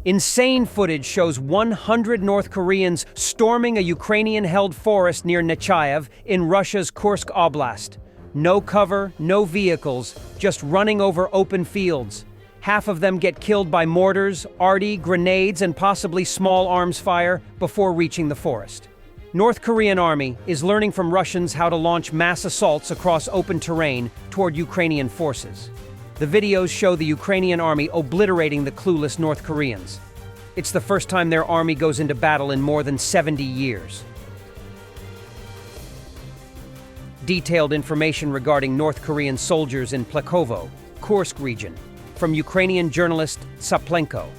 Insane footage shows 100 North Koreans storming a Ukrainian-held forest near Nechayev in Russia's Kursk Oblast. No cover, no vehicles, just running over open fields. Half of them get killed by mortars, arty, grenades, and possibly small arms fire before reaching the forest. North Korean army is learning from Russians how to launch mass assaults across open terrain toward Ukrainian forces. The videos show the Ukrainian army obliterating the clueless North Koreans. It's the first time their army goes into battle in more than 70 years. Detailed information regarding North Korean soldiers in Plekovo, Kursk region, from Ukrainian journalist Saplenko.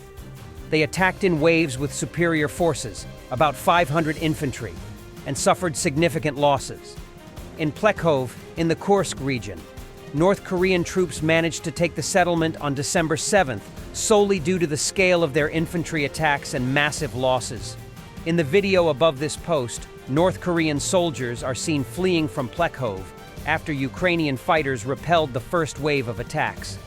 They attacked in waves with superior forces, about 500 infantry, and suffered significant losses. In Plekhov, in the Kursk region, North Korean troops managed to take the settlement on December 7th, solely due to the scale of their infantry attacks and massive losses. In the video above this post, North Korean soldiers are seen fleeing from Plekhov after Ukrainian fighters repelled the first wave of attacks.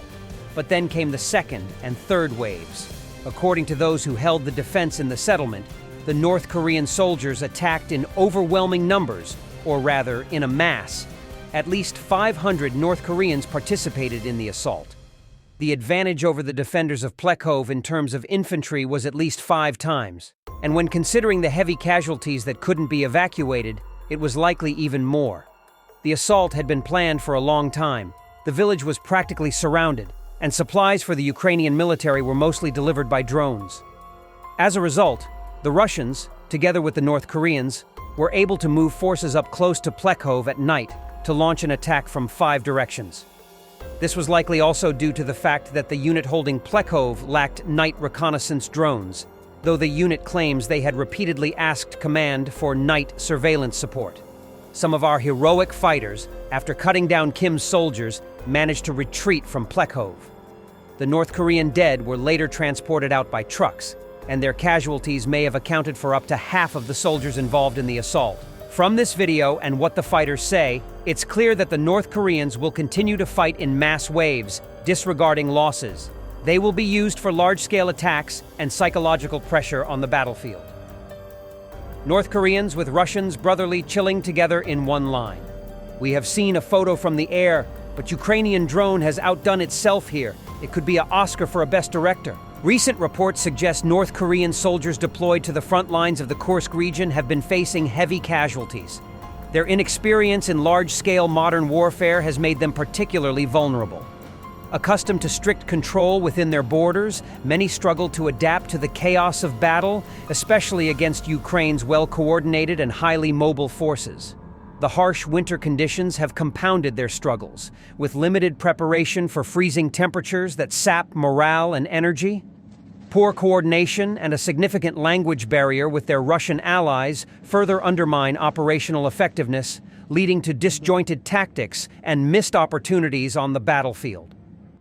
But then came the second and third waves. According to those who held the defense in the settlement, the North Korean soldiers attacked in overwhelming numbers, or rather, in a mass. At least 500 North Koreans participated in the assault. The advantage over the defenders of Plekhov in terms of infantry was at least 5 times, and when considering the heavy casualties that couldn't be evacuated, it was likely even more. The assault had been planned for a long time. The village was practically surrounded, and supplies for the Ukrainian military were mostly delivered by drones. As a result, the Russians, together with the North Koreans, were able to move forces up close to Plekhov at night to launch an attack from 5 directions. This was likely also due to the fact that the unit holding Plekhov lacked night reconnaissance drones, though the unit claims they had repeatedly asked command for night surveillance support. Some of our heroic fighters, after cutting down Kim's soldiers, managed to retreat from Plekhov. The North Korean dead were later transported out by trucks, and their casualties may have accounted for up to half of the soldiers involved in the assault. From this video and what the fighters say, it's clear that the North Koreans will continue to fight in mass waves, disregarding losses. They will be used for large-scale attacks and psychological pressure on the battlefield. North Koreans with Russians brotherly chilling together in one line. We have seen a photo from the air, but Ukrainian drone has outdone itself here. It could be an Oscar for a best director. Recent reports suggest North Korean soldiers deployed to the front lines of the Kursk region have been facing heavy casualties. Their inexperience in large-scale modern warfare has made them particularly vulnerable. Accustomed to strict control within their borders, many struggle to adapt to the chaos of battle, especially against Ukraine's well-coordinated and highly mobile forces. The harsh winter conditions have compounded their struggles, with limited preparation for freezing temperatures that sap morale and energy. Poor coordination and a significant language barrier with their Russian allies further undermine operational effectiveness, leading to disjointed tactics and missed opportunities on the battlefield.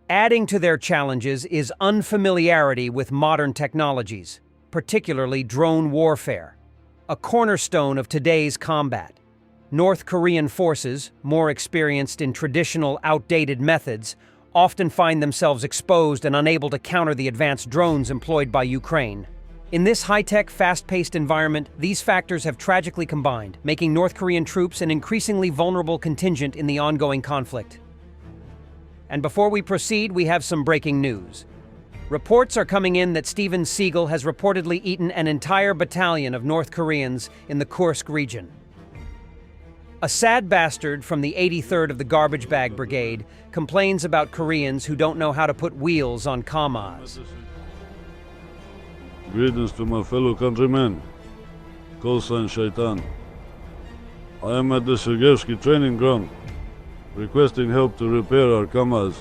Adding to their challenges is unfamiliarity with modern technologies, particularly drone warfare, a cornerstone of today's combat. North Korean forces, more experienced in traditional, outdated methods, often find themselves exposed and unable to counter the advanced drones employed by Ukraine. In this high-tech, fast-paced environment, these factors have tragically combined, making North Korean troops an increasingly vulnerable contingent in the ongoing conflict. And before we proceed, we have some breaking news. Reports are coming in that Steven Seagal has reportedly eaten an entire battalion of North Koreans in the Kursk region. A sad bastard from the 83rd of the Garbage Bag Brigade complains about Koreans who don't know how to put wheels on Kamaz. Greetings to my fellow countrymen, Kosa and Shaitan. I am at the Sergeyevsky training ground, requesting help to repair our Kamaz.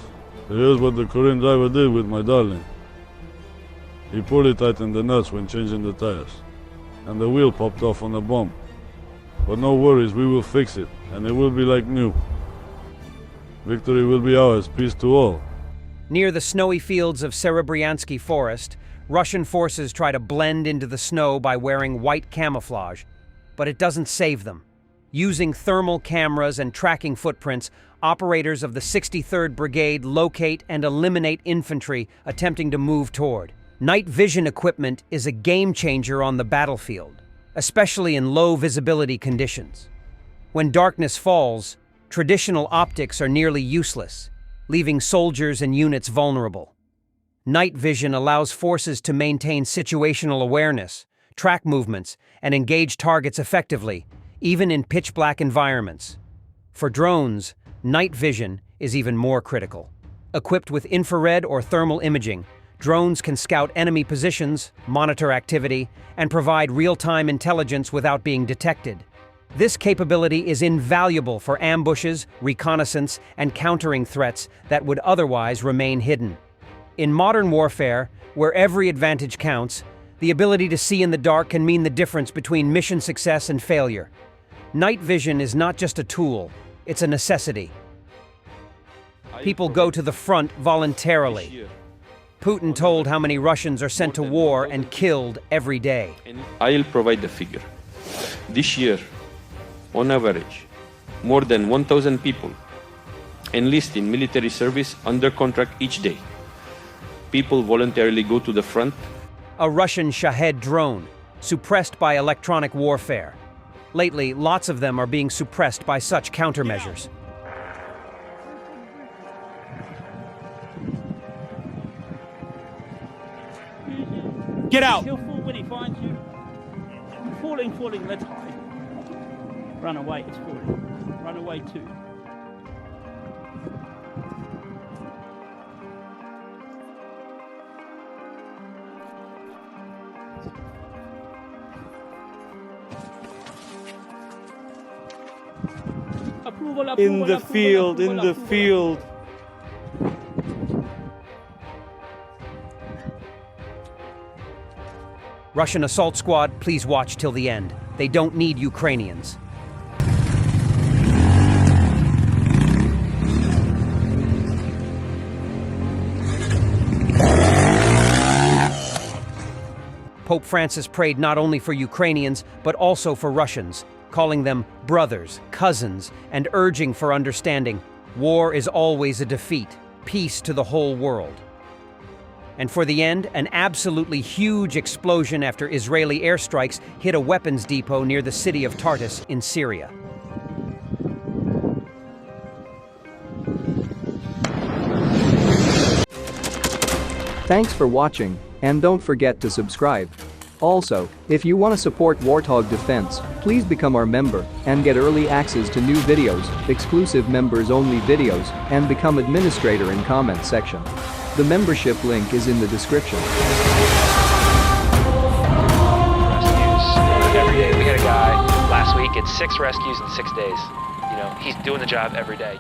Here's what the Korean driver did with my darling. He poorly tightened the nuts when changing the tires, and the wheel popped off on a bump. But no worries, we will fix it, and it will be like new. Victory will be ours, peace to all. Near the snowy fields of Serebryansky Forest, Russian forces try to blend into the snow by wearing white camouflage, but it doesn't save them. Using thermal cameras and tracking footprints, operators of the 63rd Brigade locate and eliminate infantry attempting to move toward. Night vision equipment is a game changer on the battlefield, especially in low visibility conditions. When darkness falls, traditional optics are nearly useless, leaving soldiers and units vulnerable. Night vision allows forces to maintain situational awareness, track movements, and engage targets effectively, even in pitch-black environments. For drones, night vision is even more critical. Equipped with infrared or thermal imaging, drones can scout enemy positions, monitor activity, and provide real-time intelligence without being detected. This capability is invaluable for ambushes, reconnaissance, and countering threats that would otherwise remain hidden. In modern warfare, where every advantage counts, the ability to see in the dark can mean the difference between mission success and failure. Night vision is not just a tool, it's a necessity. People go to the front voluntarily. Putin told how many Russians are sent to war and killed every day. I'll provide the figure. This year, on average, more than 1,000 people enlist in military service under contract each day. People voluntarily go to the front. A Russian Shahed drone, suppressed by electronic warfare. Lately, lots of them are being suppressed by such countermeasures. Get out! He'll fall when he finds you. Falling, let's hide. Run away, it's falling. Run away too. In the field, in the field. Russian assault squad, please watch till the end. They don't need Ukrainians. Pope Francis prayed not only for Ukrainians, but also for Russians, calling them brothers, cousins, and urging for understanding. War is always a defeat. Peace to the whole world. And for the end, an absolutely huge explosion after Israeli airstrikes hit a weapons depot near the city of Tartus in Syria. Thanks for watching, and don't forget to subscribe. Also, if you want to support Warthog Defense, please become our member and get early access to new videos, exclusive members-only videos, and become administrator in comment section. The membership link is in the description. Rescues every day. We had a guy last week at 6 rescues in 6 days. You know, he's doing the job every day.